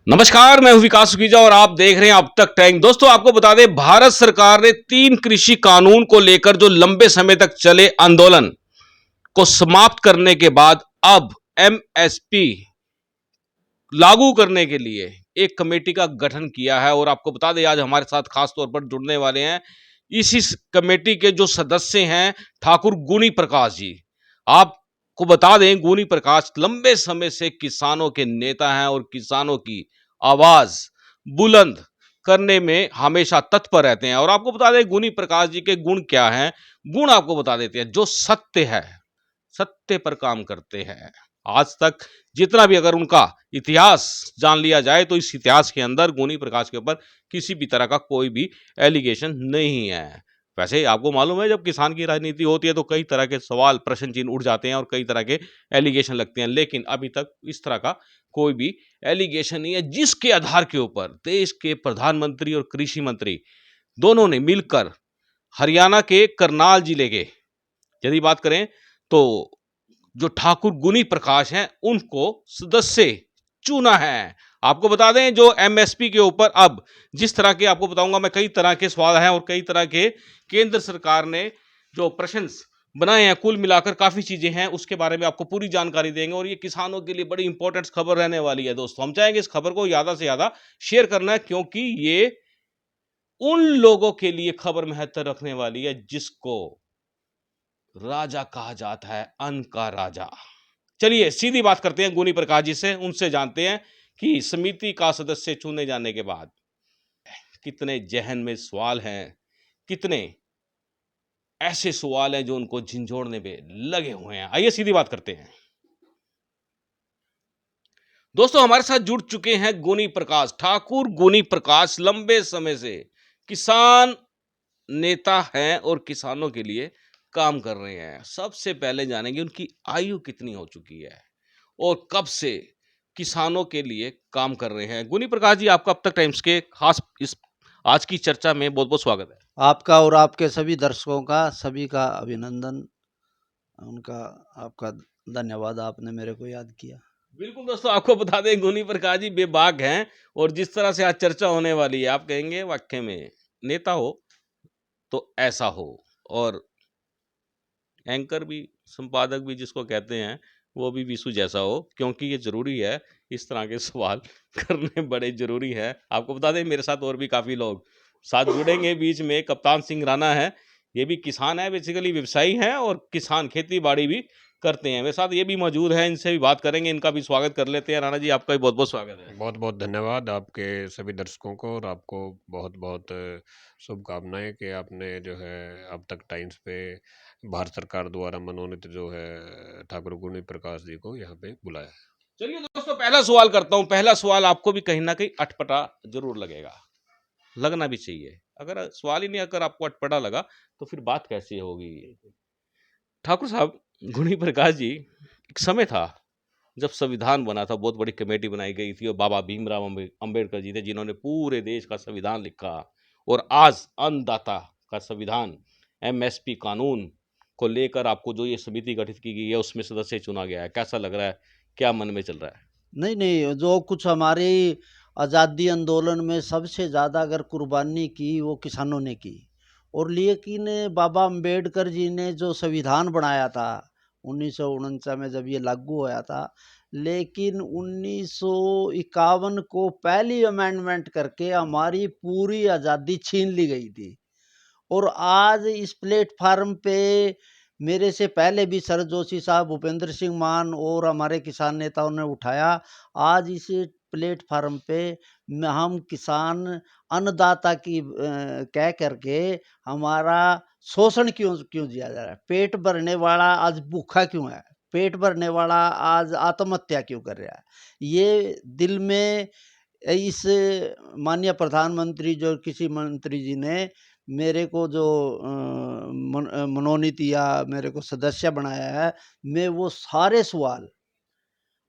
नमस्कार, मैं हूं विकास सुखीजा और आप देख रहे हैं अब तक टाइम। दोस्तों, आपको बता दें, भारत सरकार ने 3 कृषि कानून को लेकर जो लंबे समय तक चले आंदोलन को समाप्त करने के बाद अब एमएसपी लागू करने के लिए एक कमेटी का गठन किया है। और आपको बता दें, आज हमारे साथ खास तौर पर जुड़ने वाले हैं इसी कमेटी के जो सदस्य हैं, ठाकुर गुनी प्रकाश जी। आपको बता दें, गुनी प्रकाश लंबे समय से किसानों के नेता हैं और किसानों की आवाज बुलंद करने में हमेशा तत्पर रहते हैं। और आपको बता दें, गुनी प्रकाश जी के गुण क्या हैं। गुण आपको बता देते हैं। जो सत्य है, सत्य पर काम करते हैं। आज तक जितना भी अगर उनका इतिहास जान लिया जाए तो इस इतिहास के अंदर गुनी प्रकाश के ऊपर किसी भी तरह का कोई भी एलिगेशन नहीं है। वैसे आपको मालूम है, जब किसान की राजनीति होती है तो कई तरह के सवाल, प्रश्न चिन्ह उठ जाते हैं और कई तरह के एलिगेशन लगते हैं, लेकिन अभी तक इस तरह का कोई भी एलिगेशन नहीं है जिसके आधार के ऊपर देश के प्रधानमंत्री और कृषि मंत्री दोनों ने मिलकर हरियाणा के करनाल जिले के, यदि बात करें तो, जो ठाकुर गुनी प्रकाश हैं उनको सदस्य चुना है। आपको बता दें, जो एमएसपी के ऊपर अब जिस तरह के आपको बताऊंगा मैं, कई तरह के सवाल हैं और कई तरह के केंद्र सरकार ने जो प्रश्न बनाए हैं, कुल मिलाकर काफी चीजें हैं, उसके बारे में आपको पूरी जानकारी देंगे। और ये किसानों के लिए बड़ी इंपॉर्टेंट खबर रहने वाली है। दोस्तों, हम चाहेंगे इस खबर को ज्यादा से ज्यादा शेयर करना है, क्योंकि ये उन लोगों के लिए खबर महत्व रखने वाली है जिसको राजा कहा जाता है, अन्न का राजा। चलिए सीधी बात करते हैं गुनी प्रकाश जी से, उनसे जानते हैं कि समिति का सदस्य चुने जाने के बाद कितने जहन में सवाल हैं, कितने ऐसे सवाल हैं जो उनको झंझोड़ने में लगे हुए हैं। आइए सीधी बात करते हैं। दोस्तों, हमारे साथ जुड़ चुके हैं गुनी प्रकाश, ठाकुर गुनी प्रकाश लंबे समय से किसान नेता हैं और किसानों के लिए काम कर रहे हैं। सबसे पहले जानेंगे उनकी आयु कितनी हो चुकी है और कब से किसानों के लिए काम कर रहे हैं। गुनी प्रकाश जी, आपका अब तक टाइम्स के खास इस आज की चर्चा में बहुत बहुत स्वागत है। आपका और आपके सभी दर्शकों का, सभी का अभिनंदन। उनका आपका धन्यवाद, आपने मेरे को याद किया। बिल्कुल दोस्तों, आपको बता दें, गुनी प्रकाश जी बेबाक हैं और जिस तरह से आज चर्चा होने वाली है, आप कहेंगे वाक्य में नेता हो तो ऐसा हो, और एंकर भी, संपादक भी जिसको कहते हैं, वो भी विशु जैसा हो, क्योंकि ये जरूरी है। इस तरह के सवाल करने बड़े जरूरी है। आपको बता दें, मेरे साथ और भी काफी लोग साथ जुड़ेंगे। बीच में कप्तान सिंह राणा है, ये भी किसान है, बेसिकली व्यवसायी हैं और किसान खेती बाड़ी भी करते हैं। मेरे साथ ये भी मौजूद है, इनसे भी बात करेंगे, इनका भी स्वागत कर लेते हैं। राणा जी, आपका भी बहुत बहुत स्वागत है। बहुत बहुत धन्यवाद आपके सभी दर्शकों को, और आपको बहुत बहुत शुभकामनाएं कि आपने जो है अब तक टाइम्स पे भारत सरकार द्वारा मनोनीत जो है ठाकुर गुनी प्रकाश जी को यहाँ पे बुलाया है। चलिए दोस्तों, पहला सवाल करता हूं। पहला सवाल आपको भी कहीं ना कहीं अटपटा जरूर लगेगा, लगना भी चाहिए। अगर सवाल ही नहीं, अगर आपको अटपटा लगा तो फिर बात कैसी होगी। ठाकुर साहब गुणी प्रकाश जी, एक समय था जब संविधान बना था, बहुत बड़ी कमेटी बनाई गई थी और बाबा भीमराव अंबेडकर जी थे जिन्होंने पूरे देश का संविधान लिखा। और आज अन्नदाता का संविधान, एमएसपी कानून को लेकर आपको जो ये समिति गठित की गई है, उसमें सदस्य चुना गया है। कैसा लग रहा है, क्या मन में चल रहा है? नहीं, नहीं, जो कुछ हमारी आज़ादी आंदोलन में सबसे ज़्यादा अगर कुर्बानी की, वो किसानों ने की। और लेकिन बाबा अम्बेडकर जी ने जो संविधान बनाया था 1949 में, जब ये लागू होया था, लेकिन 1951 को पहली अमेंडमेंट करके हमारी पूरी आज़ादी छीन ली गई थी। और आज इस प्लेटफार्म पे मेरे से पहले भी सर जोशी साहब, भूपेंद्र सिंह मान और हमारे किसान नेताओं ने उठाया। आज इस प्लेटफार्म पे हम किसान अन्नदाता की कह करके हमारा शोषण क्यों क्यों किया जा रहा है? पेट भरने वाला आज भूखा क्यों है? पेट भरने वाला आज आत्महत्या क्यों कर रहा है? ये दिल में इस माननीय प्रधानमंत्री, जो कृषि मंत्री जी ने मेरे को जो मनोनीत या मेरे को सदस्य बनाया है, मैं वो सारे सवाल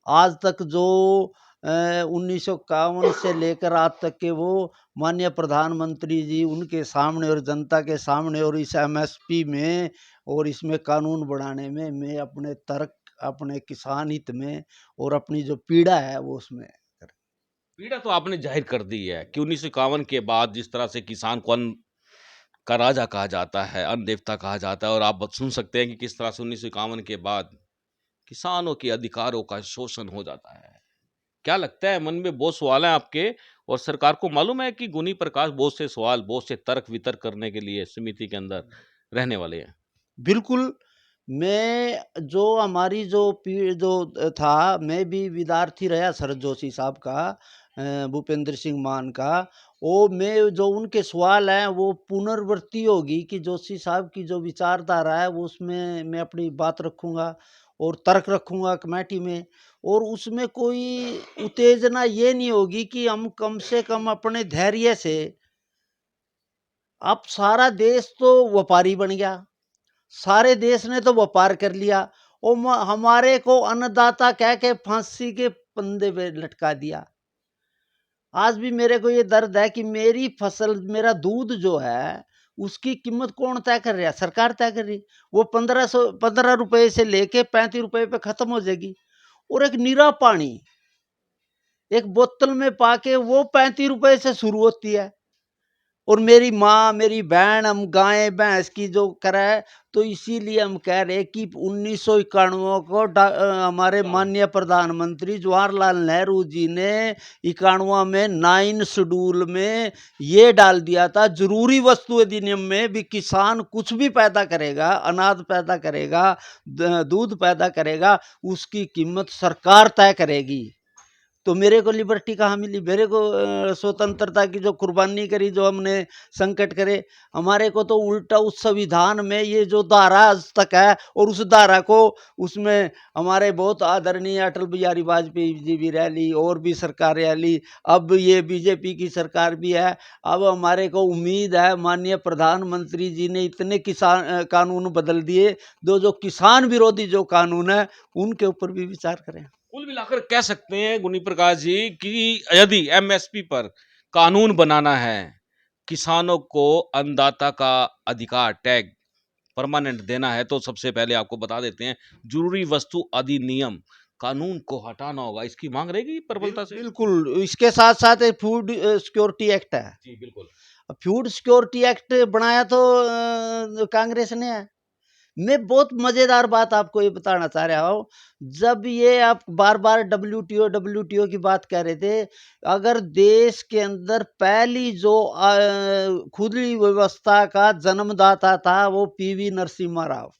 आज तक जो 1951 से लेकर आज तक के, वो माननीय प्रधानमंत्री जी उनके सामने और जनता के सामने और इस एमएसपी में और इसमें कानून बनाने में मैं अपने तर्क, अपने किसान हित में और अपनी जो पीड़ा है वो उसमें पीड़ा तो आपने जाहिर कर दी है कि 1951 के बाद जिस तरह से किसान को अन्न का राजा कहा जाता है, अन्न देवता कहा जाता है, और आप सुन सकते हैं कि किस तरह से 1951 के बाद किसानों के अधिकारों का शोषण हो जाता है। क्या लगता है, मन में बहुत सवाल हैं आपके, और सरकार को मालूम है कि गुनी प्रकाश बहुत से सवाल, बहुत से तर्क वितर्क करने के लिए समिति के अंदर रहने वाले हैं? बिल्कुल, मैं जो हमारी जो था, मैं भी विद्यार्थी रहा शरद जोशी साहब का, भूपेंद्र सिंह मान का। वो मैं जो उनके सवाल हैं वो पुनरावृत्ति होगी कि जोशी साहब की जो विचारधारा है वो उसमें मैं अपनी बात रखूँगा और तर्क रखूँगा कमेटी में। और उसमें कोई उत्तेजना ये नहीं होगी कि हम कम से कम अपने धैर्य से, अब सारा देश तो व्यापारी बन गया, सारे देश ने तो व्यापार कर लिया और हमारे को अन्नदाता कह के फांसी के फंदे पे लटका दिया। आज भी मेरे को ये दर्द है कि मेरी फसल, मेरा दूध जो है उसकी कीमत कौन तय कर रहा है? सरकार तय कर रही। वो 15 रुपए से लेके 35 रुपए पे खत्म हो जाएगी। और एक नीरा पानी एक बोतल में पाके वो 35 रुपए से शुरू होती है। और मेरी माँ, मेरी बहन, हम गाय भैंस की जो कराए, तो इसीलिए हम कह रहे कि 1991 को हमारे माननीय प्रधानमंत्री जवाहरलाल नेहरू जी ने 91 में 9 शेड्यूल में ये डाल दिया था, जरूरी वस्तु अधिनियम में भी किसान कुछ भी पैदा करेगा, अनाज पैदा करेगा, दूध पैदा करेगा, उसकी कीमत सरकार तय करेगी। तो मेरे को लिबर्टी कहाँ मिली? मेरे को स्वतंत्रता की जो कुर्बानी करी, जो हमने संकट करे, हमारे को तो उल्टा उस संविधान में ये जो धारा आज तक है, और उस धारा को उसमें हमारे बहुत आदरणीय अटल बिहारी वाजपेयी जी भी रह ली और भी सरकारें रह ली, अब ये बीजेपी की सरकार भी है। अब हमारे को उम्मीद है माननीय प्रधानमंत्री जी ने इतने किसान कानून बदल दिए, जो किसान विरोधी जो कानून है उनके ऊपर भी विचार करें। कुल मिलाकर कह सकते हैं गुनी प्रकाश जी कि यदि एमएसपी पर कानून बनाना है, किसानों को अन्नदाता का अधिकार टैग परमानेंट देना है, तो सबसे पहले आपको बता देते हैं जरूरी वस्तु अधिनियम कानून को हटाना होगा। इसकी मांग रहेगी प्रबलता से? बिल्कुल, इसके साथ साथ एक फूड सिक्योरिटी एक्ट है। जी बिल्कुल। फूड सिक्योरिटी एक्ट बनाया तो कांग्रेस ने है। मैं बहुत मजेदार बात आपको ये बताना चाह रहा हूँ, जब ये आप बार बार डब्ल्यूटीओ की बात कह रहे थे, अगर देश के अंदर पहली जो खुली व्यवस्था का जन्मदाता था वो पीवी नरसिम्हा राव।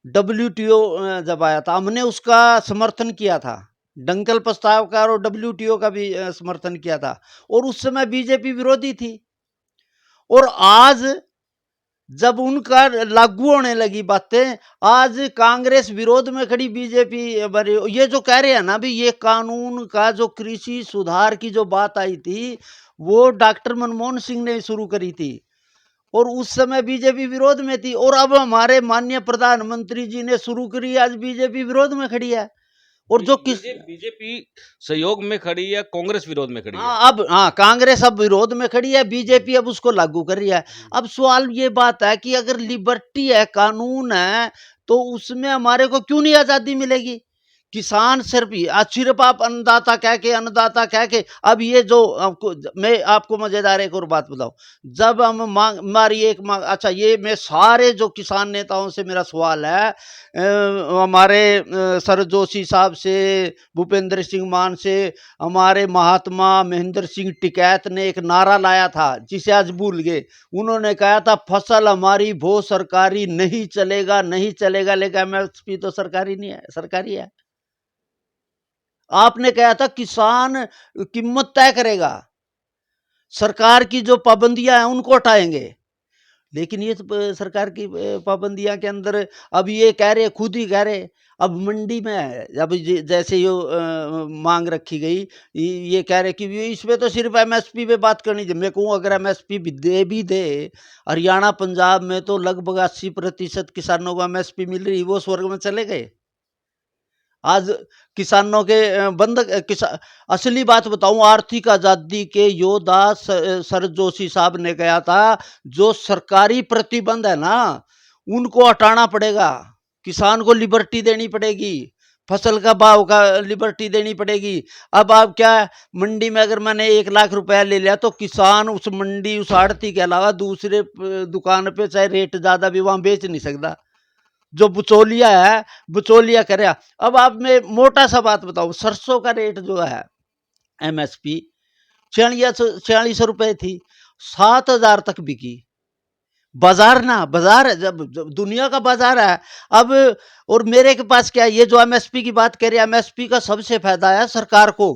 डब्ल्यूटीओ जब आया था, हमने उसका समर्थन किया था, डंकल प्रस्ताव का, और डब्ल्यूटीओ का भी समर्थन किया था, और उस समय बीजेपी विरोधी थी। और आज जब उनका लागू होने लगी बातें, आज कांग्रेस विरोध में खड़ी, बीजेपी ये जो कह रहे हैं ना भी, ये कानून का जो कृषि सुधार की जो बात आई थी वो डॉक्टर मनमोहन सिंह ने शुरू करी थी, और उस समय बीजेपी विरोध में थी, और अब हमारे माननीय प्रधानमंत्री जी ने शुरू करी, आज बीजेपी विरोध में खड़ी है। और जो बीजेपी सहयोग में खड़ी है, कांग्रेस विरोध में खड़ी है? अब कांग्रेस अब विरोध में खड़ी है, बीजेपी अब उसको लागू कर रही है। अब सवाल ये बात है कि अगर लिबर्टी है, कानून है, तो उसमें हमारे को क्यों नहीं आजादी मिलेगी? किसान सिर्फ आप अन्नदाता कह के, अब ये जो मैं आपको मजेदार एक और बात बताऊं, जब हम हमारी एक मांग, अच्छा ये मैं सारे जो किसान नेताओं से मेरा सवाल है, हमारे शरद जोशी साहब से, भूपेंद्र सिंह मान से, हमारे महात्मा महेंद्र सिंह टिकैत ने एक नारा लाया था जिसे आज भूल गए। उन्होंने कहा था फसल हमारी भो सरकारी नहीं चलेगा, नहीं चलेगा, लेकिन एमएसपी तो सरकारी नहीं है, सरकारी है। आपने कहा था किसान कीमत तय करेगा, सरकार की जो पाबंदियां हैं उनको हटाएंगे, लेकिन ये तो सरकार की पाबंदियां के अंदर अब ये कह रहे, खुद ही कह रहे, अब मंडी में है, अब जैसे ये मांग रखी गई, ये कह रहे कि इसमें तो सिर्फ एमएसपी पे बात करनी चाहिए। मैं कहूँ अगर एमएसपी भी दे, हरियाणा पंजाब में तो लगभग 80% किसानों को एमएसपी मिल रही, वो स्वर्ग में चले गए। आज किसानों के असली बात बताऊं, आर्थिक आजादी के योद्धा शरद जोशी साहब ने कहा था, जो सरकारी प्रतिबंध है ना उनको हटाना पड़ेगा, किसान को लिबर्टी देनी पड़ेगी, फसल का भाव का लिबर्टी देनी पड़ेगी। अब आप क्या, मंडी में अगर मैंने 1 लाख रुपया ले लिया तो किसान उस मंडी, उस आड़ती के अलावा दूसरे दुकान पे चाहे रेट ज्यादा भी वहां बेच नहीं सकता। जो बिचौलिया है, बिचौलिया करे। अब आप मैं मोटा सा बात बताऊं, सरसों का रेट जो है एमएसपी 46 रुपए थी, 7,000 तक बिकी। बाजार ना, बाजार है, जब दुनिया का बाजार है। अब और मेरे के पास क्या है, ये जो एमएसपी की बात करें, एमएसपी का सबसे फायदा है सरकार को,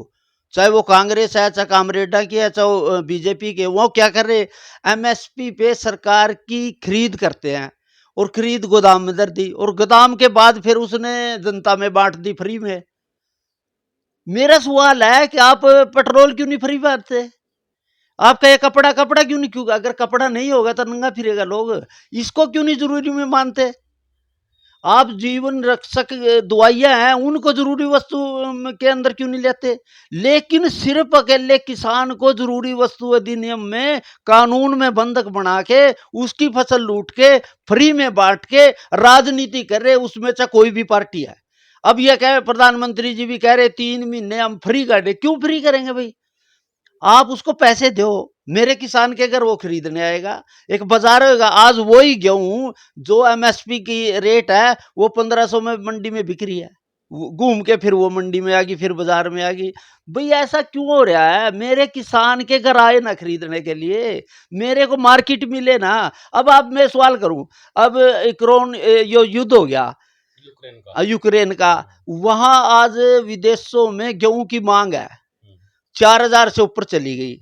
चाहे वो कांग्रेस है, चाहे कामरेडा की है, चाहे बीजेपी के। वो क्या कर रहे, एमएसपी पे सरकार की खरीद करते हैं और खरीद गोदाम में दर दी, और गोदाम के बाद फिर उसने जनता में बांट दी फ्री में। मेरा सवाल है कि आप पेट्रोल क्यों नहीं फ्री बांटते? आपका ये कपड़ा, कपड़ा क्यों नहीं, क्यों अगर कपड़ा नहीं होगा तो नंगा फिरेगा लोग, इसको क्यों नहीं जरूरी में मानते? आप जीवन रक्षक दवाइयां हैं उनको जरूरी वस्तु के अंदर क्यों नहीं लेते? लेकिन सिर्फ अकेले किसान को जरूरी वस्तु अधिनियम में, कानून में बंधक बना के उसकी फसल लूट के फ्री में बांट के राजनीति कर रहे, उसमें चाहे कोई भी पार्टी है। अब यह कह, प्रधानमंत्री जी भी कह रहे 3 महीने हम फ्री कर दे। क्यों फ्री करेंगे भाई? आप उसको पैसे दो, मेरे किसान के घर वो खरीदने आएगा, एक बाजार होगा। आज वही गेहूं जो एमएसपी की रेट है वो 1500 में मंडी में बिक रही है, घूम के फिर वो मंडी में आ गई, फिर बाजार में आ गई। भाई ऐसा क्यों हो रहा है? मेरे किसान के घर आए ना खरीदने के लिए, मेरे को मार्केट मिले ना। अब आप, मैं सवाल करूं, अब यो युद्ध हो गया यूक्रेन का, वहां आज विदेशों में गेहूं की मांग है 4,000 से ऊपर चली गई,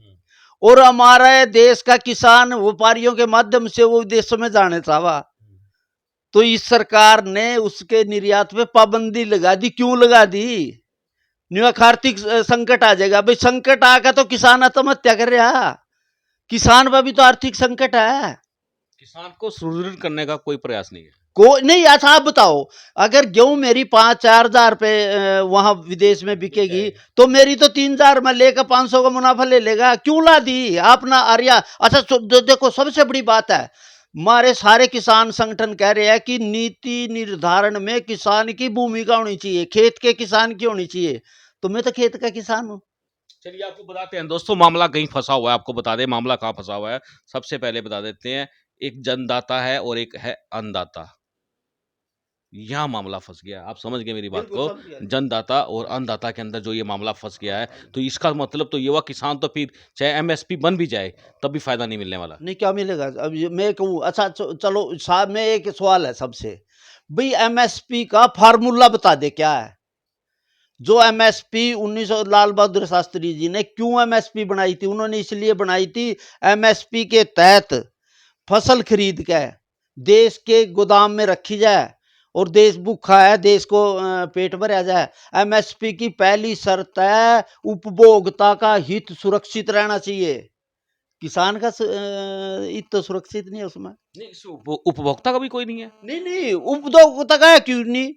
और हमारे देश का किसान व्यापारियों के माध्यम से वो विदेशों में जाने चाहा, तो इस सरकार ने उसके निर्यात पे पाबंदी लगा दी। क्यों लगा दी? आर्थिक संकट आ जाएगा। भाई संकट आगा तो किसान आत्महत्या कर रहा, किसान पर भी तो आर्थिक संकट है। किसान को सुदृढ़ करने का कोई प्रयास नहीं है। को नहीं। अच्छा आप बताओ, अगर गेहूं मेरी 5-4 हजार पे वहां विदेश में बिकेगी तो मेरी तो 3,000 में लेकर 500 का मुनाफा ले लेगा। क्यों ला दी आप ना आर्या? अच्छा देखो, सबसे बड़ी बात है, हमारे सारे किसान संगठन कह रहे हैं कि नीति निर्धारण में किसान की भूमिका होनी चाहिए, खेत के किसान की होनी चाहिए। तो मैं तो खेत का किसान हूं। चलिए आपको बताते हैं दोस्तों, मामला कहीं फंसा हुआ है, आपको बता दें मामला कहाँ फंसा हुआ है। सबसे पहले बता देते हैं, एक जनदाता है और एक है अन्नदाता। यहाँ मामला फंस गया, आप समझ गए मेरी बात को। जनदाता और अन्नदाता के अंदर जो ये मामला फंस गया है, तो इसका मतलब तो ये हुआ किसान तो फिर चाहे एमएसपी बन भी जाए तब भी फायदा नहीं मिलने वाला। नहीं, क्या मिलेगा? अब मैं कहूँ, अच्छा चलो साहब, में एक सवाल है सबसे, भाई एमएसपी का फार्मूला बता दे क्या है? जो एमएसपी 1900 लाल बहादुर शास्त्री जी ने क्यों एमएसपी बनाई थी? उन्होंने इसलिए बनाई थी, एमएसपी के तहत फसल खरीद के देश के गोदाम में रखी जाए और देश भूखा है, देश को पेट भरा जाए। एमएसपी की पहली शर्त है उपभोक्ता का हित सुरक्षित रहना चाहिए। किसान का हित तो सुरक्षित नहीं है उसमें। नहीं, उपभोक्ता का भी कोई नहीं है। नहीं, उपभोक्ता का क्यों नहीं?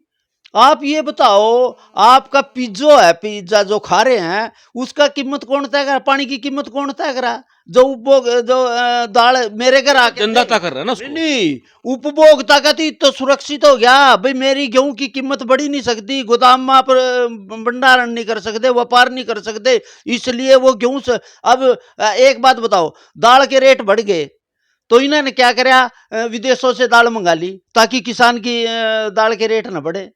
आप ये बताओ, आपका पिज्जा जो खा रहे हैं उसका कीमत कौन तय करा? पानी की कीमत कौन तय करा? जो दाल मेरे घर आके जनदाता कर रहा है ना उसको। नहीं, उपभोक्ता का तो सुरक्षित हो गया। भाई मेरी गेहूं की कीमत बढ़ी नहीं सकती, गोदाम में आप भंडारण नहीं कर सकते, व्यापार नहीं कर सकते, इसलिए वो गेहूं से। अब एक बात बताओ, दाल के रेट बढ़ गए तो इन्होंने क्या करा, विदेशों से दाल मंगा ली ताकि किसान की दाल के रेट ना बढ़े।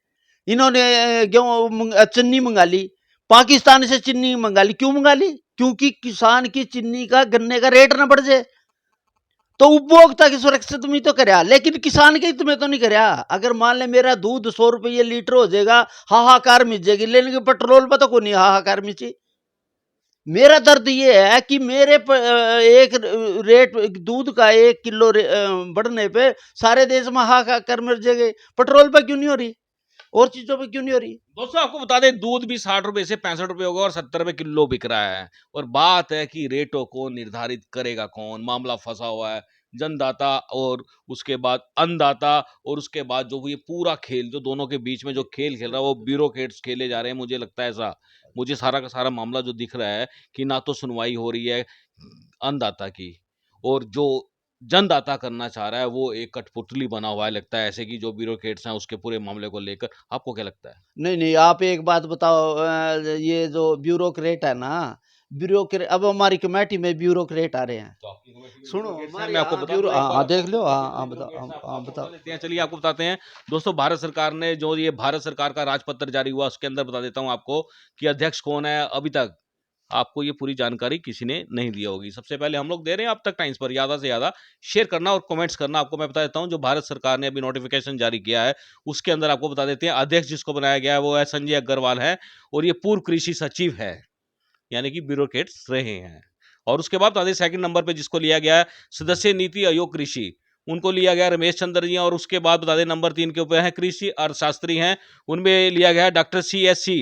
इन्होंने गेहूं चीनी मंगा ली, पाकिस्तान से चीनी मंगा ली। क्यों मंगा ली? क्योंकि किसान की चीनी का, गन्ने का रेट ना बढ़ जाए। तो उपभोक्ता की सुरक्षा तुम ही तो करया, लेकिन किसान के हित में तो नहीं करया। अगर मान ले मेरा दूध 100 रुपये लीटर हो जाएगा, हाहाकार मिट जाएगी, लेकिन पेट्रोल पर तो कोई नहीं हाहाकार मिची। मेरा दर्द ये है कि मेरे एक रेट दूध का 1 किलो बढ़ने पे सारे देश में हाहाकार मर जाएंगे। पेट्रोल पे क्यों नहीं हो रही, और चीजों पे क्यों नहीं हो रही? दोस्तों आपको बता दें, दूध भी 60 रुपए से 65 रुपए होगा और 70 रुपए किलो बिक रहा है। और बात है कि रेटों को निर्धारित करेगा कौन? मामला फंसा हुआ है जनदाता और उसके बाद अन्नदाता, और उसके बाद जो ये पूरा खेल, जो दोनों के बीच में जो खेल खेल रहा है वो ब्यूरोक्रेट्स खेले जा रहे हैं। मुझे लगता है ऐसा, मुझे सारा का सारा मामला जो दिख रहा है कि ना तो सुनवाई हो रही है अन्नदाता की, और जो जनदाता करना चाह रहा है वो एक कठपुतली बना हुआ है, लगता है ऐसे कि जो ब्यूरोक्रेट्स हैं उसके पूरे मामले को लेकर। आपको क्या लगता है? नहीं, नहीं, आप एक बात बताओ, ये जो ब्यूरोक्रेट है ना, ब्यूरोक्रेट अब हमारी कमेटी में ब्यूरोक्रेट आ रहे हैं। तो आपकी कमेटी में सुनो, ब्यूरोक्रेट्स हैं, हमारी मैं आपको हाँ, बता दूं एक बार, हाँ, देख आपको लो, कमेटी हाँ, में हाँ, जो बताओ, ब्यूरोक्रेट्स हैं हाँ, आपको बता बताओ। देते हैं। चलिए आपको बताते हैं। दोस्तों, भारत सरकार ने जो ये भारत सरकार का राजपत्र जारी हुआ उसके अंदर बता देता हूं आपको कि अध्यक्ष कौन है। अभी तक आपको ये पूरी जानकारी किसी ने नहीं दी होगी। सबसे पहले हम लोग दे रहे हैं अब तक टाइम्स पर। ज़्यादा से ज़्यादा शेयर करना और कमेंट्स करना। आपको मैं बता देता हूं जो भारत सरकार ने अभी नोटिफिकेशन जारी किया है उसके अंदर आपको बता देते हैं अध्यक्ष जिसको बनाया गया है वो है संजय अग्रवाल है, और ये पूर्व कृषि सचिव है, यानी कि ब्यूरोक्रेट्स रहे हैं। और उसके बाद बता दें सेकंड नंबर पे जिसको लिया गया है सदस्य नीति आयोग कृषि, उनको लिया गया रमेश चंद्र जी। और उसके बाद बता दें नंबर 3 के ऊपर है कृषि अर्थशास्त्री हैं, उनमें लिया गया है डॉक्टर CSC,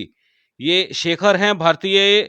ये शेखर हैं, भारतीय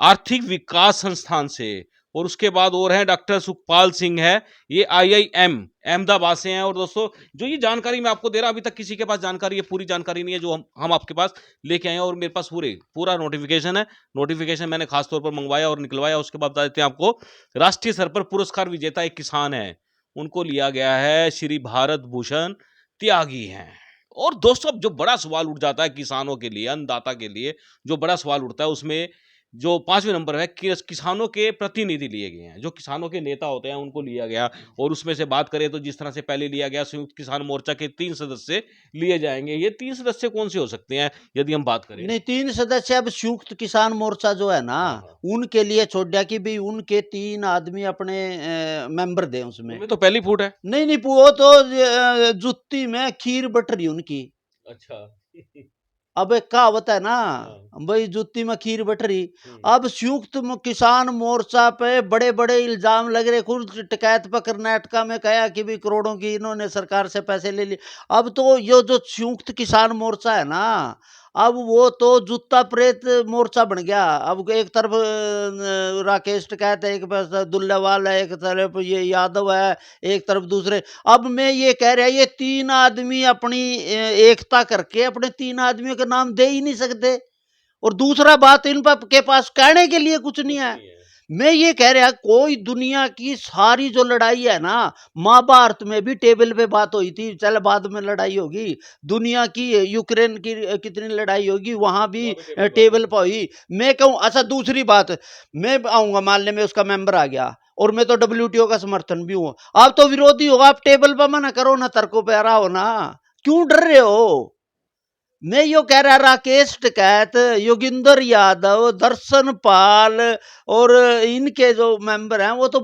आर्थिक विकास संस्थान से। और उसके बाद और हैं डॉक्टर सुखपाल सिंह है, ये IIM अहमदाबाद से हैं। और दोस्तों जो ये जानकारी मैं आपको दे रहा, अभी तक किसी के पास जानकारी, ये पूरी जानकारी नहीं है जो हम आपके पास लेके आए हैं। और मेरे पास पूरा नोटिफिकेशन है। नोटिफिकेशन मैंने खास तौर पर मंगवाया और निकलवाया। उसके बाद बता देते हैं आपको राष्ट्रीय स्तर पर पुरस्कार विजेता एक किसान है, उनको लिया गया है श्री भारत भूषण त्यागी हैं। और दोस्तों अब जो बड़ा सवाल उठ जाता है किसानों के लिए, अन्नदाता के लिए जो बड़ा सवाल उठता है, उसमें जो 5वें नंबर है कि किसानों के प्रतिनिधि लिए गए हैं, जो किसानों के नेता होते हैं उनको लिया गया। और उसमें से बात करें तो जिस तरह से पहले लिया गया संयुक्त किसान मोर्चा के 3 सदस्य लिए जाएंगे। ये 3 सदस्य कौन से हो सकते हैं यदि हम बात करें? नहीं, 3 सदस्य अब संयुक्त किसान मोर्चा जो है ना, हाँ, हाँ। उनके लिए छोड़ दिया कि भई उनके 3 आदमी अपने मेंबर दें उसमें। उनमें तो पहली फूट है। नहीं, नहीं, वो तो जुत्ती में खीर बट रही उनकी। अच्छा। अब एक कहावत है ना, हाँ। भई जुत्ती में खीर बट रही। अब संयुक्त किसान मोर्चा पे बड़े-बड़े इल्ज़ाम लग रहे। खुद टिकैत पे कर्नाटका में कहा कि भई करोड़ों की इन्होंने सरकार से पैसे ले लिए। अब तो ये जो संयुक्त किसान मोर्चा है ना, अब वो तो जूता प्रेत मोर्चा बन गया। अब एक तरफ राकेश टिकैत है, एक तरफ दुल्लेवाल है, एक तरफ ये यादव है, एक तरफ दूसरे। अब मैं ये कह रहा, ये 3 आदमी अपनी एकता करके अपने 3 आदमियों के नाम दे ही नहीं सकते। और दूसरा बात, इन के पास कहने के लिए कुछ नहीं है। मैं ये कह रहा, कोई दुनिया की सारी जो लड़ाई है ना, महाभारत में भी टेबल पे बात हुई थी, चल बाद में लड़ाई होगी। दुनिया की यूक्रेन की कितनी लड़ाई होगी, वहां भी टेबल पे हुई। मैं कहूँ अच्छा, दूसरी बात, मैं आऊंगा मान ले मैं उसका मेंबर आ गया और मैं तो WTO का समर्थन भी हूँ। आप तो विरोधी हो, आप टेबल पर मना करो ना, तर्कों पे आ रहा हो ना, क्यों डर रहे हो? मैं यो कह रहा, राकेश टिकैत, योगिंदर यादव, दर्शन पाल और इनके जो मेंबर हैं वो तो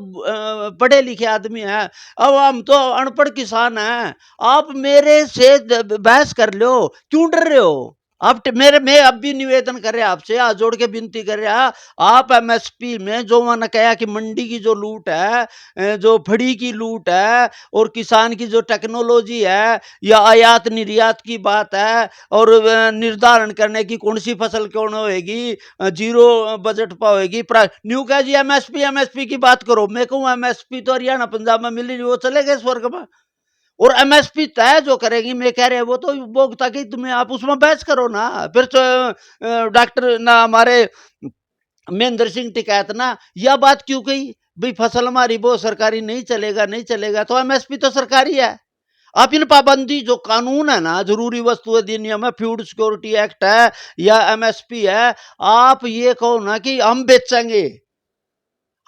पढ़े लिखे आदमी हैं। अब हम तो अनपढ़ किसान हैं। आप मेरे से बहस कर लो, क्यों डर रहे हो? आप मेरे मैं अब भी निवेदन कर रहा आपसे, हाथ जोड़ के विनती कर रहा, आप MSP में जो मैंने कहा कि मंडी की जो लूट है, जो फड़ी की लूट है, और किसान की जो टेक्नोलॉजी है या आयात निर्यात की बात है, और निर्धारण करने की कौन सी फसल कौन होएगी, जीरो बजट पर होएगी, न्यू कह जी MSP की बात करो। मैं कहूँ MSP तो हरियाणा पंजाब में मिल रही, वो चले गए स्वर्ग में। और MSP तय जो करेगी, मैं कह रहे हैं वो तो उपभोक्ता की, तुम्हें आप उसमें बहस करो ना। फिर तो डॉक्टर ना हमारे महेंद्र सिंह टिकैत ना यह बात क्यों कही, भाई फसल हमारी वो सरकारी नहीं चलेगा, नहीं चलेगा, तो MSP तो सरकारी है। आप इन पाबंदी जो कानून है ना, जरूरी वस्तु अधिनियम है, फूड सिक्योरिटी एक्ट है या MSP है, आप ये कहो ना कि हम बेचेंगे,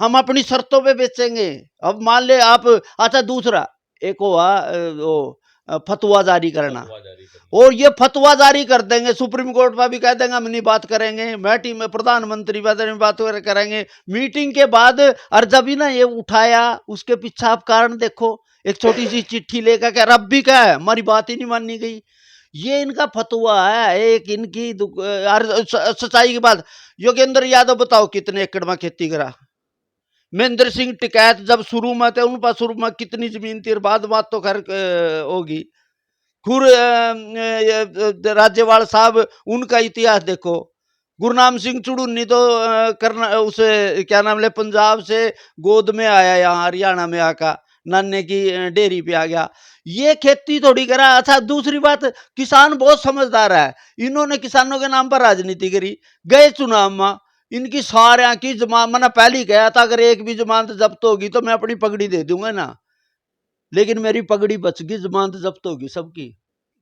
हम अपनी शर्तों पे बेचेंगे। अब मान ले आप, अच्छा दूसरा एक हुआ फतवा जारी करना, और ये फतवा जारी कर देंगे, सुप्रीम कोर्ट पर भी कह देंगे हम नहीं बात करेंगे, मीटिंग में प्रधानमंत्री में बात करेंगे, मीटिंग के बाद। और जब भी ना ये उठाया, उसके पीछे आप कारण देखो, एक छोटी सी चिट्ठी लेकर के, रब भी क्या है, हमारी बात ही नहीं मानी गई। ये इनका फतवा है, एक इनकी सच्चाई की बात। योगेंद्र यादव बताओ कितने एकड़ में खेती करा? महेंद्र सिंह टिकैत जब शुरू में थे, उन पर शुरू में कितनी जमीन थी, बाद बात तो खैर होगी। खुर राज्यपाल साहब, उनका इतिहास देखो। गुरनाम सिंह चुड़ुन्नी तो करना उसे क्या नाम ले, पंजाब से गोद में आया, यहाँ हरियाणा में आका नाने की डेयरी पे आ गया। ये खेती थोड़ी करा। अच्छा दूसरी बात, किसान बहुत समझदार है, इन्होंने किसानों के नाम पर राजनीति करी। गए चुनाव में, इनकी सारे की जमानत, मैंने पहले ही कहा था, अगर एक भी जमानत जब्त होगी तो मैं अपनी पगड़ी दे दूंगा ना। लेकिन मेरी पगड़ी बच गई, जमानत जब्त होगी सबकी।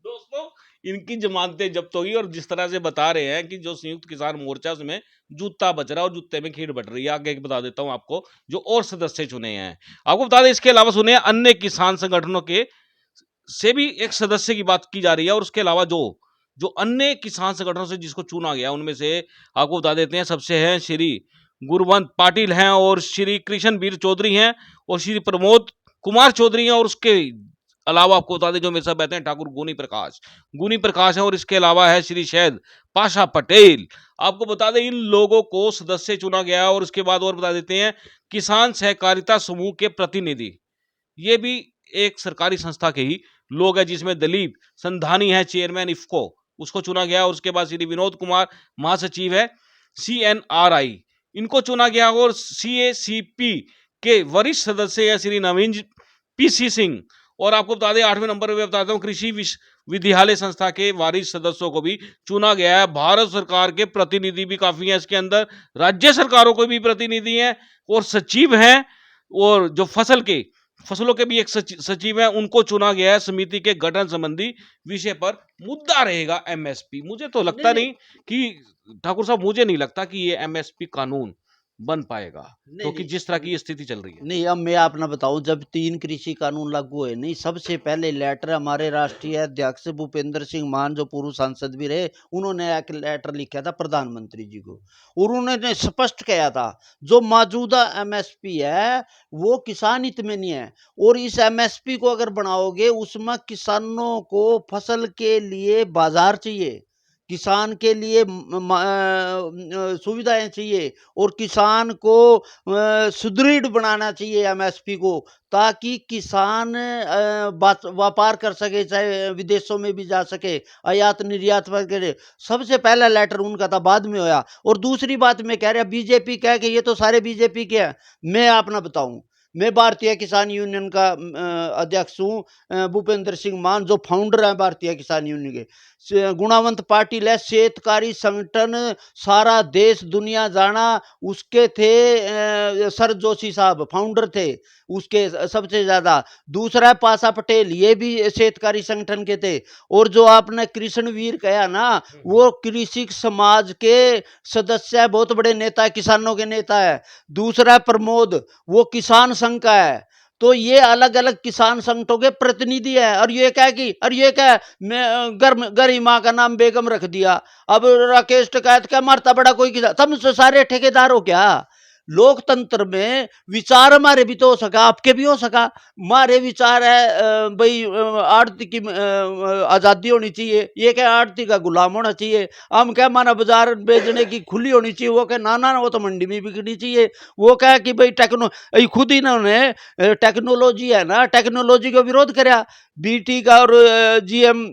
दोस्तों, इनकी जमानतें जब्त होगी और जिस तरह से बता रहे हैं कि जो संयुक्त किसान मोर्चा उसमें जूता बच रहा है और जूते में खीर बट रही है। आगे बता देता हूं आपको जो और सदस्य चुने हैं। आपको बता दें इसके अलावा सुने अन्य किसान संगठनों के से भी एक सदस्य की बात की जा रही है और उसके अलावा जो जो अन्य किसान संगठनों से जिसको चुना गया उनमें से आपको बता देते हैं सबसे हैं श्री गुरवंत पाटिल हैं और श्री कृष्णवीर चौधरी हैं और श्री प्रमोद कुमार चौधरी हैं और उसके अलावा आपको बता दें जो मेरे साथ बैठे हैं ठाकुर गुनी प्रकाश है और इसके अलावा है श्री शैद पाशा पटेल। आपको बता दें इन लोगों को सदस्य चुना गया है और उसके बाद और बता देते हैं किसान सहकारिता समूह के प्रतिनिधि, ये भी एक सरकारी संस्था के ही लोग हैं जिसमें दलीप संधानी है चेयरमैन इफ्को, उसको चुना गया और उसके बाद श्री विनोद कुमार महासचिव है CNRI, इनको चुना गया और CACP के वरिष्ठ सदस्य है श्री नवीन PC सिंह। और आपको बता दें 8वें नंबर पे बताता हूं कृषि विश्वविद्यालय संस्था के वरिष्ठ सदस्यों को भी चुना गया है। भारत सरकार के प्रतिनिधि भी काफी हैं इसके अंदर, राज्य सरकारों को भी प्रतिनिधि हैं और सचिव हैं और जो फसलों के भी एक सचिव है उनको चुना गया है। समिति के गठन संबंधी विषय पर मुद्दा रहेगा MSP। मुझे तो लगता नहीं कि ठाकुर साहब, मुझे नहीं लगता कि ये MSP कानून बन पाएगा क्योंकि जिस तरह की स्थिति चल रही है। नहीं, अब मैं अपना बताऊं, जब 3 कृषि कानून लागू हुए, नहीं, सबसे पहले लेटर हमारे राष्ट्रीय अध्यक्ष भूपेंद्र सिंह मान, जो पूर्व सांसद भी रहे, उन्होंने एक लेटर लिखा था प्रधानमंत्री जी को और उन्होंने स्पष्ट किया था जो मौजूदा MSP है वो किसान हित में नहीं है और इस MSP को अगर बनाओगे उसमें किसानों को फसल के लिए बाजार चाहिए, किसान के लिए सुविधाएं चाहिए और किसान को सुदृढ़ बनाना चाहिए MSP को, ताकि किसान व्यापार कर सके, चाहे विदेशों में भी जा सके, आयात निर्यात पर करे। सबसे पहला लेटर उनका था, बाद में होया। और दूसरी बात मैं कह रहा, बीजेपी कह के ये तो सारे बीजेपी के हैं। मैं अपना बताऊं, मैं भारतीय किसान यूनियन का अध्यक्ष हूँ, भूपेंद्र सिंह मान जो फाउंडर है भारतीय किसान यूनियन के। गुणावंत पाटिल है, शेतकारी संगठन सारा देश दुनिया जाना, उसके थे सर जोशी साहब, फाउंडर थे उसके सबसे ज्यादा। दूसरा है पाशा पटेल, ये भी शेतकारी संगठन के थे। और जो आपने कृष्णवीर कहा ना, वो कृषि समाज के सदस्य है, बहुत बड़े नेता है, किसानों के नेता है। दूसरा है प्रमोद, वो किसान संघ का है। तो ये अलग अलग किसान संगठनों के प्रतिनिधि है। और ये क्या कि मैं गरिमा का नाम बेगम रख दिया, अब राकेश टिकैत क्या मारता बड़ा कोई किसान, तुम सारे ठेकेदार हो क्या? लोकतंत्र में विचार हमारे भी तो हो सका, आपके भी हो सका। हमारे विचार है भाई आड़ती की आजादी होनी चाहिए, ये क्या आड़ती का गुलाम होना चाहिए। हम क्या माना बाजार बेचने की खुली होनी चाहिए, वो क्या ना वो तो मंडी में बिकनी चाहिए। वो क्या कि भाई खुद इन्होंने टेक्नोलॉजी है ना, टेक्नोलॉजी का विरोध कराया, BT का और GM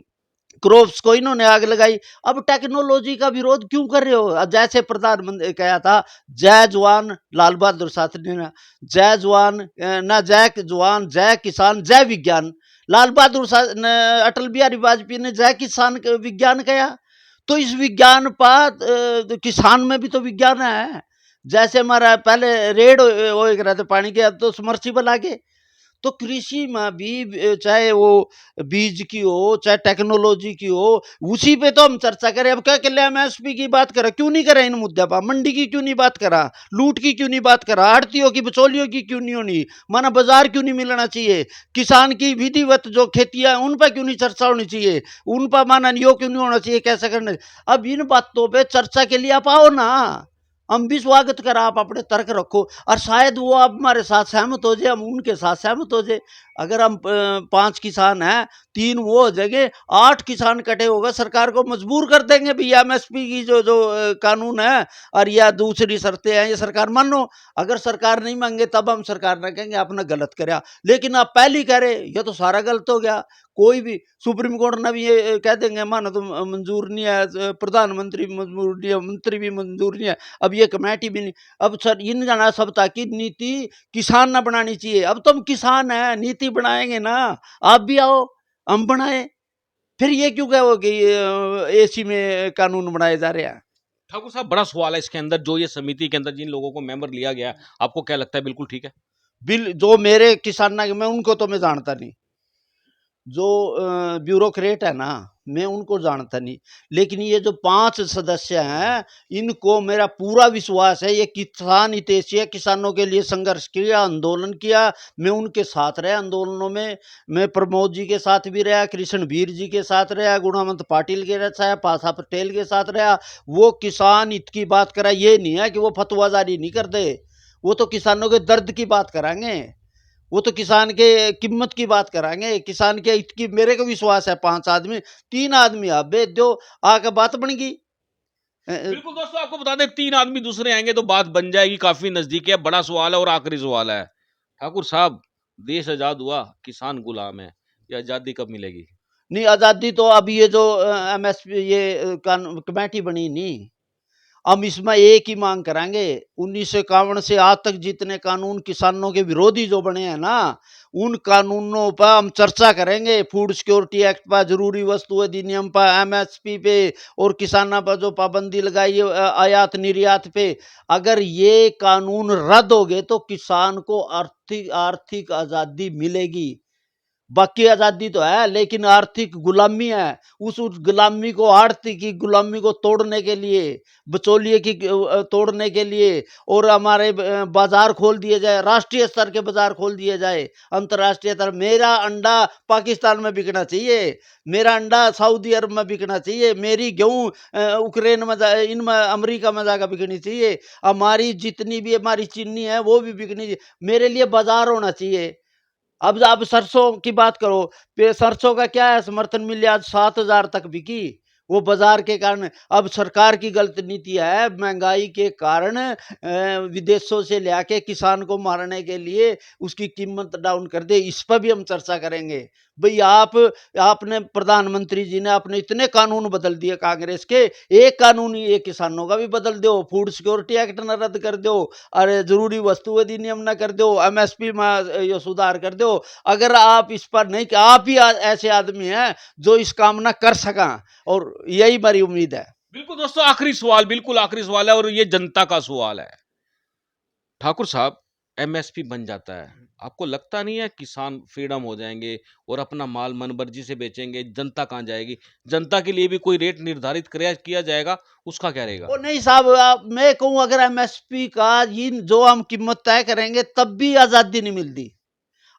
क्रॉप्स को इन्होंने आग लगाई। अब टेक्नोलॉजी का विरोध क्यों कर रहे हो? जैसे प्रधानमंत्री कहा था, जय जवान लाल बहादुर शास्त्री ने, जय जवान ना जय जवान जय किसान जय विज्ञान। लाल बहादुर अटल बिहारी वाजपेयी ने जय किसान विज्ञान कहा। तो इस विज्ञान पर किसान में भी तो विज्ञान है। जैसे हमारा पहले रेड हो रहे थे पानी के, अब तो समर्सिबल आ गए। तो कृषि में भी चाहे वो बीज की हो चाहे टेक्नोलॉजी की हो, उसी पे तो हम चर्चा करें। अब क्या कर MSP की बात करें, क्यों नहीं करें इन मुद्दे पर? मंडी की क्यों नहीं बात करा, लूट की क्यों नहीं बात करा, आड़तियों की बिचौलियों की क्यों नहीं होनी, माना बाजार क्यों नहीं मिलना चाहिए, किसान की विधिवत जो खेतियां उन पर क्यों नहीं चर्चा होनी चाहिए, उन पर माना योग क्यों नहीं होना चाहिए, कैसे करना। अब इन बातों पर चर्चा के लिए आप आओ ना, हम भी स्वागत करा, आप अपने तर्क रखो और शायद वो आप हमारे साथ सहमत हो जाए, हम उनके साथ सहमत हो जाए। अगर हम 5 किसान हैं, 3 वो हो जाएंगे, 8 किसान कटे होगा, सरकार को मजबूर कर देंगे भैया MSP की जो कानून है और या दूसरी शर्तें हैं ये सरकार मानो। अगर सरकार नहीं मांगे तब हम सरकार न कहेंगे आपने गलत कराया, लेकिन आप पहले कह रहे ये तो सारा गलत हो गया। कोई भी सुप्रीम कोर्ट ने भी ये कह देंगे मानो तो मंजूर नहीं है, प्रधानमंत्री मंजूर नहीं है, मंत्री भी मंजूर नहीं है, अब ये कमेटी भी नहीं। अब सर इन जाना सब ताकि नीति किसान ना बनानी चाहिए। अब तुम किसान है, नीति बनाएंगे ना, आप भी आओ हम बनाए, फिर ये क्यों कहोगे AC में कानून बनाए जा रहे हैं? ठाकुर साहब, बड़ा सवाल है इसके अंदर, जो ये समिति के अंदर जिन लोगों को मेंबर लिया गया, आपको क्या लगता है बिल्कुल ठीक है? बिल जो मेरे किसान ना, मैं उनको तो मैं जानता नहीं, जो ब्यूरोक्रेट है ना, मैं उनको जानता नहीं, लेकिन ये जो 5 सदस्य हैं, इनको मेरा पूरा विश्वास है, ये किसान हितैषी है, किसानों के लिए संघर्ष किया, आंदोलन किया, मैं उनके साथ रहा आंदोलनों में, मैं प्रमोद जी के साथ भी रहा, कृष्णवीर जी के साथ रहा, गुणावंत पाटिल के साथ रहा, पासा पटेल के साथ रहा। वो किसान हित की बात करा, ये नहीं है कि वो फतवा जारी नहीं कर दे, वो तो किसानों के दर्द की बात कराएंगे, वो तो किसान के कीमत की बात कराएंगे, किसान के हित की। मेरे को विश्वास है 5 आदमी, 3 आदमी आप भेज दो, आके बात बन गई। बिल्कुल दोस्तों, आपको बता दें 3 आदमी दूसरे आएंगे तो बात बन जाएगी, काफी नजदीक है। बड़ा सवाल है और आखिरी सवाल है, ठाकुर साहब, देश आजाद हुआ, किसान गुलाम है, ये आजादी कब मिलेगी? नहीं, आजादी तो अब ये जो एमएसपी, ये कमेटी बनी नहीं, हम इसमें एक ही मांग करेंगे, 1951 से आज तक जितने कानून किसानों के विरोधी जो बने हैं ना, उन कानूनों पर हम चर्चा करेंगे, फूड सिक्योरिटी एक्ट पर, जरूरी वस्तु अधिनियम पर, एमएसपी पे, और किसानों पर जो पाबंदी लगाई है आयात निर्यात पे, अगर ये कानून रद्द हो गए तो किसान को आर्थिक आर्थिक आजादी मिलेगी। बाकी आजादी तो है, लेकिन आर्थिक गुलामी है। उस गुलामी को, आर्थिक की गुलामी को तोड़ने के लिए, बिचौलिए की तोड़ने के लिए, और हमारे बाजार खोल दिए जाए, राष्ट्रीय स्तर के बाजार खोल दिए जाए, अंतर्राष्ट्रीय स्तर। मेरा अंडा पाकिस्तान में बिकना चाहिए, मेरा अंडा सऊदी अरब में बिकना चाहिए, मेरी गेहूं यूक्रेन में इनमें अमेरिका में जाकर बिकनी चाहिए, हमारी जितनी भी हमारी चीनी है वो भी बिकनी चाहिए। मेरे लिए बाजार होना चाहिए। अब आप सरसों की बात करो, सरसों का क्या है, समर्थन मूल्य आज 7,000 तक बिकी, वो बाजार के कारण। अब सरकार की गलत नीति है, महंगाई के कारण विदेशों से लाके किसान को मारने के लिए उसकी कीमत डाउन कर दे। इस पर भी हम चर्चा करेंगे। भाई आपने, प्रधानमंत्री जी ने अपने इतने कानून बदल दिए कांग्रेस के, एक कानून ये किसानों का भी बदल दो, फूड सिक्योरिटी एक्ट न रद्द कर दो, अरे जरूरी वस्तु अधिनियम न कर दो, एमएसपी में ये सुधार कर दो। अगर आप इस पर नहीं, आप ही ऐसे आदमी हैं जो इस काम ना कर सका, और यही मेरी उम्मीद है। बिल्कुल दोस्तों, आखिरी सवाल, बिल्कुल आखिरी सवाल है और ये जनता का सवाल है। ठाकुर साहब, एमएसपी बन जाता है, आपको लगता नहीं है किसान फ्रीडम हो जाएंगे और अपना माल मनमर्जी से बेचेंगे, जनता कहाँ जाएगी? जनता के लिए भी कोई रेट निर्धारित किया जाएगा, उसका क्या रहेगा? वो नहीं साहब, मैं कहूँ अगर एमएसपी का जो हम कीमत तय करेंगे तब भी आजादी नहीं मिलती।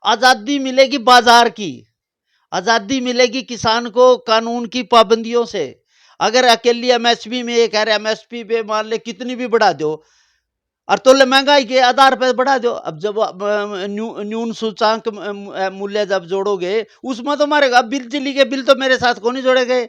आजादी मिलेगी बाजार की, आजादी मिलेगी किसान को कानून की पाबंदियों से। अगर अकेली एमएसपी में ये कह रहे एमएसपी पे मान ले कितनी भी बढ़ा दो, और तो महंगाई के आधार पर बढ़ा दो। अब जब न्यून सूचांक मूल्य जब जोड़ोगे, उसमें तो मारेगा। अब बिजली के बिल तो मेरे साथ को नहीं जोड़े गए,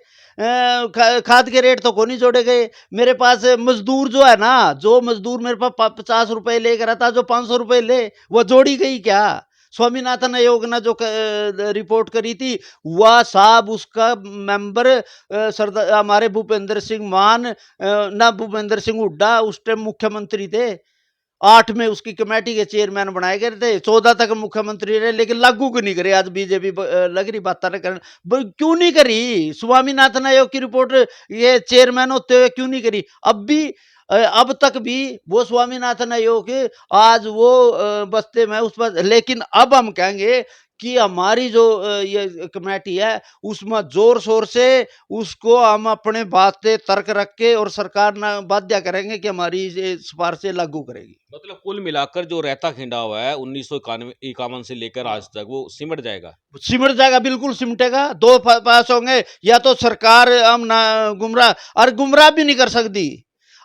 खाद के रेट तो को नहीं जोड़े गए। मेरे पास मजदूर जो है ना, जो मजदूर मेरे पास 50 रुपए लेकर आता, जो 500 रुपए ले, वो जोड़ी गई क्या? स्वामीनाथन आयोग ने जो रिपोर्ट करी थी, वह साहब उसका मेंबर सरदार हमारे भूपेंद्र सिंह मान, ना भूपेंद्र सिंह हुड्डा उस टाइम मुख्यमंत्री थे, 8 में उसकी कमेटी के चेयरमैन बनाए गए थे, 14 तक मुख्यमंत्री रहे, लेकिन लागू क्यों नहीं करे? आज बीजेपी लग रही बात करने, क्यों नहीं करी? स्वामीनाथन आयोग की रिपोर्ट ये चेयरमैन होते हुए क्यों नहीं करी? अब भी अब तक भी वो स्वामीनाथन आयोग आज वो बस्ते में उस पर। लेकिन अब हम कहेंगे कि हमारी जो ये कमेटी है, उसमें जोर शोर से उसको हम अपने बातें तर्क रख के, और सरकार ना बाध्य करेंगे कि हमारी ये सिफारिशें लागू करेगी। मतलब कुल मिलाकर जो रहता खिंडा हुआ है 1991 से लेकर आज तक, वो सिमट जाएगा। सिमट जाएगा, बिल्कुल सिमटेगा। दो पास होंगे, या तो सरकार हम ना गुमराह, और गुमराह भी नहीं कर सकती।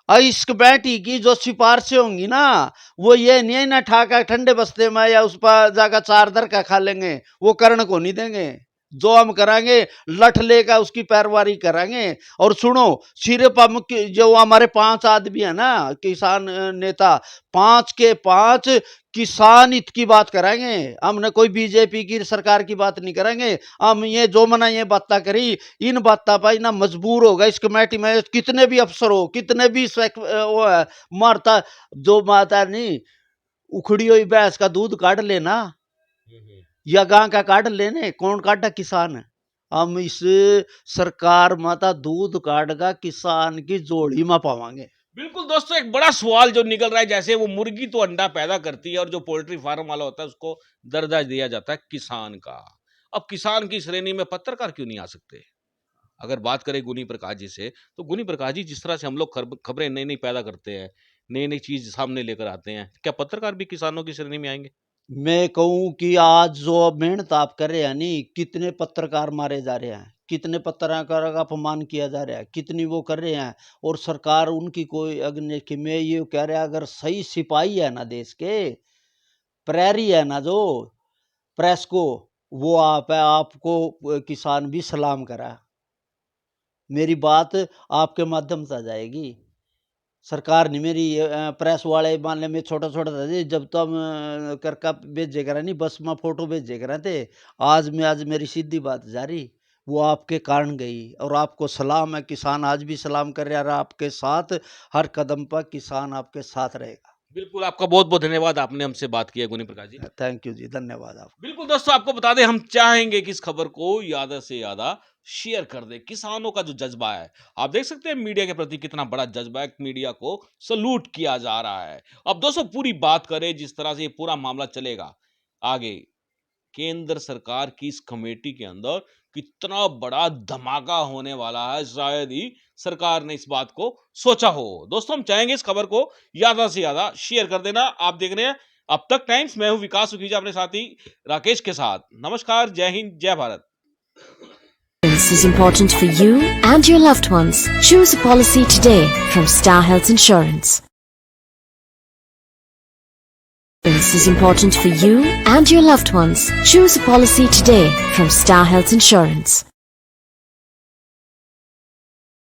और इस कमेटी की जो सिफारिशें होंगी ना, वो ये नहीं है ना ठाका ठंडे बस्ते में या उस पर जाकर 4 दर का खा लेंगे, वो करण को नहीं देंगे। जो हम कराएंगे लठ लेकर उसकी पैरवारी कराएंगे। और सुनो, सिर्फ हम जो हमारे 5 आदमी है ना किसान नेता, 5 के 5 किसान हित की बात कराएंगे। हमने कोई बीजेपी की सरकार की बात नहीं करेंगे। हम ये जो मना ये बातें करी, इन बातों पर ना मजबूर होगा इस कमेटी में कितने भी अफसर हो, कितने भी वो है, मारता जो माता नहीं, उखड़ी हुई भैंस का दूध काट लेना या गां का काट लेने, कौन काटा? किसान है। हम इस सरकार माता दूध काट का किसान की जोड़ी में पावांगे। बिल्कुल दोस्तों, एक बड़ा सवाल जो निकल रहा है, जैसे वो मुर्गी तो अंडा पैदा करती है और जो पोल्ट्री फार्म वाला होता है उसको दर्जा दिया जाता है किसान का। अब किसान की श्रेणी में पत्रकार क्यों नहीं आ सकते? अगर बात करें गुनी प्रकाश जी से, तो गुनी प्रकाश जी जिस तरह से हम लोग खबरें नई-नई पैदा करते हैं, नई-नई चीज़ सामने लेकर आते हैं, क्या पत्रकार भी किसानों की श्रेणी में आएँगे? मैं कहूँ कि आज जो मेहनत आप कर रहे हैं नी, कितने पत्रकार मारे जा रहे हैं, कितने पत्रकारों का अपमान किया जा रहा है, कितनी वो कर रहे हैं और सरकार उनकी कोई अग्नि कि मैं ये कह रहा अगर सही सिपाही है ना देश के, प्रहरी है ना जो प्रेस को, वो आप है, आपको किसान भी सलाम करा। मेरी बात आपके माध्यम से आ जाएगी। सरकार ने मेरी प्रेस वाले मान ले मैं छोटा-छोटा था जी जब तो हम करका भेजे करा नहीं बस में फ़ोटो भेजे करा थे। आज मेरी सीधी बात जारी, वो आपके कारण गई और आपको सलाम है, किसान आज भी सलाम कर रहा है और आपके साथ हर कदम पर किसान आपके साथ रहेगा। बिल्कुल, आपका बहुत-बहुत धन्यवाद, आपने हमसे बात की है गुनी प्रकाश जी। थैंक यू जी, धन्यवाद आपका। बिल्कुल दोस्तों, आपको बता दें, हम चाहेंगे कि इस खबर को ज़्यादा से ज़्यादा शेयर कर दें। किसानों का जो जज्बा है, आप देख सकते हैं मीडिया के प्रति कितना बड़ा जज्बा है, मीडिया को सैल्यूट किया जा रहा है। अब दोस्तों पूरी बात करें जिस तरह से ये पूरा मामला चलेगा आगे, केंद्र सरकार की इस कमेटी के अंदर कितना बड़ा धमाका होने वाला है, शायद ही सरकार ने इस बात को सोचा हो। दोस्तों हम चाहेंगे इस खबर को ज़्यादा से ज़्यादा शेयर कर देना। आप देख रहे हैं अब तक टाइम्स, मैं हूं विकास सुखीजा अपने साथी राकेश के साथ। नमस्कार, जय हिंद, जय Bharat. This is important for you and your loved ones. Choose a policy today from Star Health Insurance. This is important for you and your loved ones. Choose a policy today from Star Health Insurance.